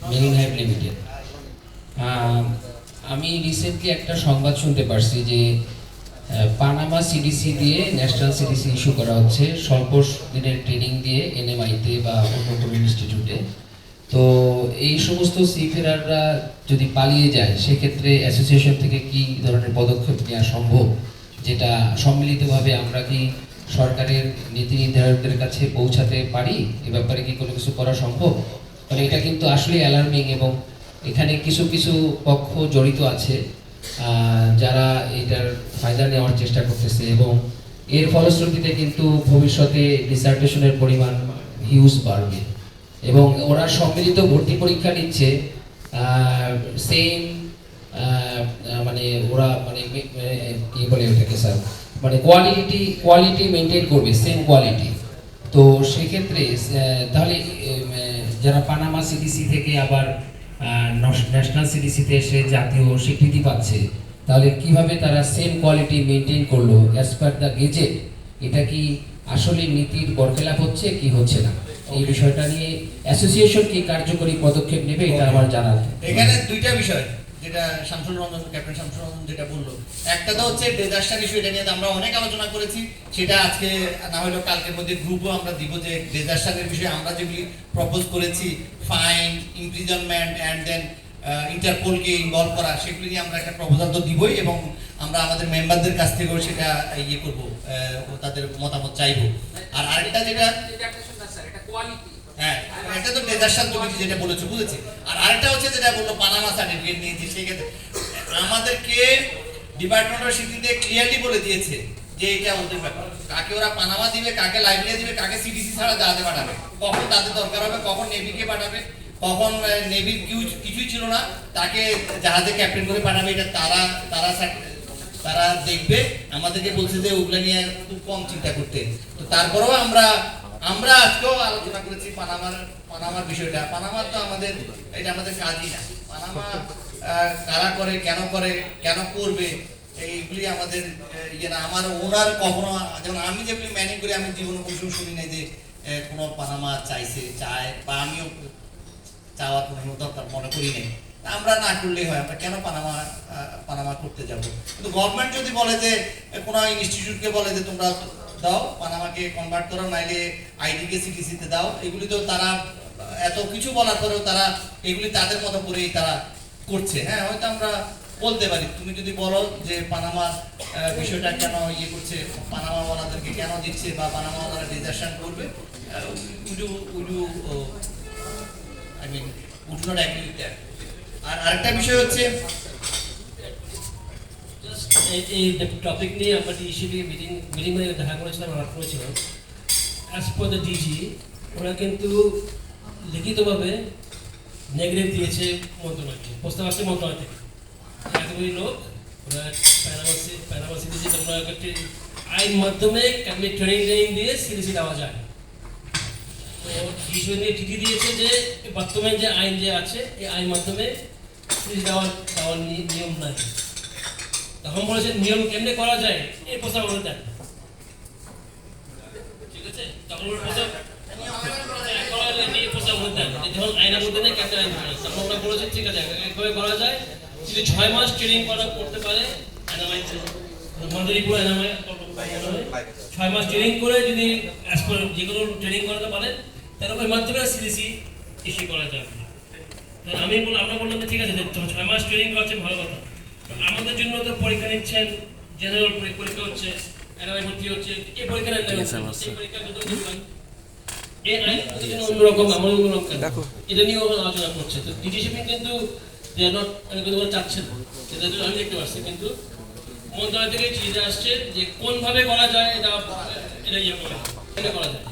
মেরিনহাইভ limited. আমি recently একটা সংবাদ শুনতে পারছি যে পানামা সিডিসি দিয়ে ন্যাশনাল সিডিসি ইস্যু করা হচ্ছে স্বল্প দিনের ট্রেনিং দিয়ে এনএমআইতে বা অন্য কোনো ইনস্টিটিউটে। তো এই সমস্ত সিফেরাররা যদি পালিয়ে যায় সেক্ষেত্রে অ্যাসোসিয়েশন থেকে কি ধরনের পদক্ষেপ নেওয়া সম্ভব, যেটা সম্মিলিতভাবে আমরা কি সরকারের নীতি নির্ধারকদের কাছে পৌঁছাতে পারি? এ ব্যাপারে কি কোনো কিছু করা সম্ভব? মানে এটা কিন্তু আসলে অ্যালার্মিং এবং এখানে কিছু কিছু পক্ষ জড়িত আছে যারা এটার ফায়দা নেওয়ার চেষ্টা করতেছে এবং এর ফলশ্রুতিতে কিন্তু ভবিষ্যতে ডিসার্টেশনের পরিমাণ হিউজ বাড়বে এবং ওরা সম্মিলিত ভর্তি পরীক্ষা নিচ্ছে সেম মানে ওরা মানে কি বলে ওটাকে স্যার, মানে কোয়ালিটি মেনটেন করবে, সেম কোয়ালিটি। তো সেক্ষেত্রে তাহলে যারা পানামা সিডিসি থেকে আবার ন্যাশনাল সিডিসিতে এসে জাতীয় স্বীকৃতি পাচ্ছে, তাহলে কিভাবে তারা সেম কোয়ালিটি মেনটেন করলো অ্যাজ পার দ্য গেজেট? এটা কি আসলে নীতির বরখেলাপ হচ্ছে কি হচ্ছে না? এই বিষয়টা নিয়ে অ্যাসোসিয়েশন কি কার্যকরী পদক্ষেপ নেবে এটা আমার জানা। এখানে দুইটা বিষয় যেটা শামসুল রঞ্জন ক্যাপ্টেন শামসুল রঞ্জন যেটা বললো, একটা তো হচ্ছে ডিজাস্টার ইস্যু, এটা নিয়ে আমরা অনেক আলোচনা করেছি, সেটা আজকে না হলেও কালকের মধ্যে গ্রুপও আমরা দিব যে ডিজাস্টারের বিষয়ে আমরা যেগুলি প্রপোজ করেছি, ফাইন, ইমপ্রিজনমেন্ট অ্যান্ড দেন ইন্টারপোলকে ইনভলভ করা, সেগুলি নিয়ে আমরা একটা প্রপোজাল তো দিবই এবং আমরা আমাদের মেম্বারদের কাছ থেকেও সেটা ইয়ে করবো, তাদের মতামত চাইবো। আর আরেকটা যেটা হ্যাঁ, এটা তো ডিজাস্টার তুমি যেটা বলেছো বুঝেছি। আর আরেকটা হচ্ছে যেটা বললো পানামা সার্টিফিকেট নিয়েছি, সেক্ষেত্রে আমাদেরকে ডিপার্টমেন্ট অফ শিক্ষিতে ক্লিয়ারলি বলে দিয়েছে যে এটা ওদের ব্যাপার, কাকে ওরা পানামা দিবে, কাকে লাইব্রেরি দিবে, কাকে সিডিসি ছাড়া জাহাজে পাঠাবে, কখন তাদের দরকার হবে, কখন নেভিকে পাঠাবে, কখন নেভির কিছুই ছিল না তাকে জাহাজে ক্যাপ্টেন করে পাঠাবে, এটা তারা দেখবে। আমাদেরকে বলছে যে ওগুলা নিয়ে খুব কম চিন্তা করতে। তো তারপরেও আমরা আজকেও আলোচনা করেছি পানামার বিষয়টা। পানামা তো এটা আমাদের কাজই না। পানামা কারা করে, কেন করবে, এইগুলি আমাদের ইয়ে না। আমার ওনার কখনো, যেমন আমি যেগুলি ম্যানেজ করি, আমি জীবনে কোনো শুনি নাই যে কোনো পানামা চায় বা আমিও চাওয়ার কোনো দরকার মনে করি নাই। আমরা না করলেই হয়, আমরা কেন পানামা করতে যাব? কিন্তু গভর্নমেন্ট যদি বলে যে কোনো ইনস্টিটিউটকে বলে যে তোমরা দাও, পানামাকে কনভার্ট করো, নাইলে আইডিকে সিটিসিতে দাও, এগুলি তো তারা এত কিছু বলার পরেও তারা এগুলি তাদের মতো করেই তারা করছে। হ্যাঁ, হয়তো আমরা বলতে পারি, তুমি যদি বলো যে পানামার বিষয়টা কেন ইয়ে করছে, পানামাওয়ালাদেরকে কেন দিচ্ছে বা পানামাওয়ালারা ডিজাস্টার করবে, I mean would not agree with that. আর আরেকটা বিষয় হচ্ছে এই টপিক নিয়ে আমরা ইস্যুটি মিটিং মানে দেখা করেছিলাম, আলাপ করেছিলাম। অ্যাজ পার দ্য ডিজি ওরা কিন্তু লিখিতভাবে নেগেটিভ দিয়েছে মন্ত্রণালয়কে, প্রস্তাব আসছে মন্ত্রণালয় থেকে। এতগুলি লোক ওরা প্যানামা সিডিসি তোমরা একটি আইন মাধ্যমে কেমনি ট্রেনিং দিয়ে সিডিসি দেওয়া যায়। তো ডিজি নিয়ে চিঠি দিয়েছে যে বর্তমানে যে আইন যে আছে এই আইন মাধ্যমে সিডিসি দেওয়ার নিয়ম নাই। তখন বলেছে নিয়ম কেমনে করা যায় এই প্রস্তাব আমাদের দেন, ঠিক আছে? তখন যখন আইনের মধ্যে নেই কেমন আইন করে, তখন আমরা বলেছি ঠিক আছে একভাবে করা যায়। যদি 6 মাস ট্রেনিং করতে পারে 6 মাস ট্রেনিং করে যদি যে কোনো ট্রেনিং করাতে পারেন তাহলে ওই মাধ্যমে সিডিসি ইস্যু করা যাবে। আমরা বললাম ঠিক আছে 6 মাস ট্রেনিং করাচ্ছেন ভালো কথা, আমাদের জন্য তো পরীক্ষা নিচ্ছেন, জেনারেল পরীক্ষা হচ্ছে, এনআই ভর্তি হচ্ছে, এই পরীক্ষা অন্যরকম, আমার অন্যরকম, এটা নিয়েও আলোচনা করছে। তো ডিজিশিপিং কিন্তু চাচ্ছেন, সেটা আমি দেখতে পাচ্ছি, কিন্তু মন্ত্রণালয় থেকে চিঠি আসছে যে কোনভাবে করা যায়, এটা ইয়ে করা যায়।